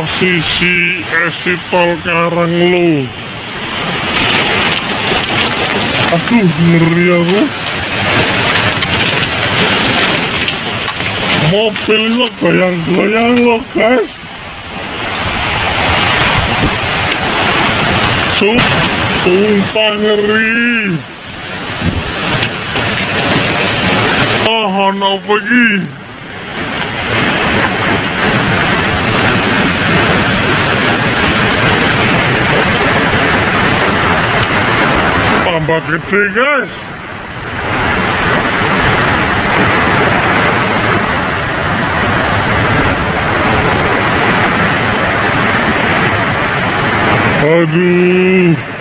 posisi esitol Karanglo. Aduh, ngeri aku. Mobilnya goyang-goyang loh guys. Sumpah ngeri. Ono apa iki? Tambah gede guys. Aduh.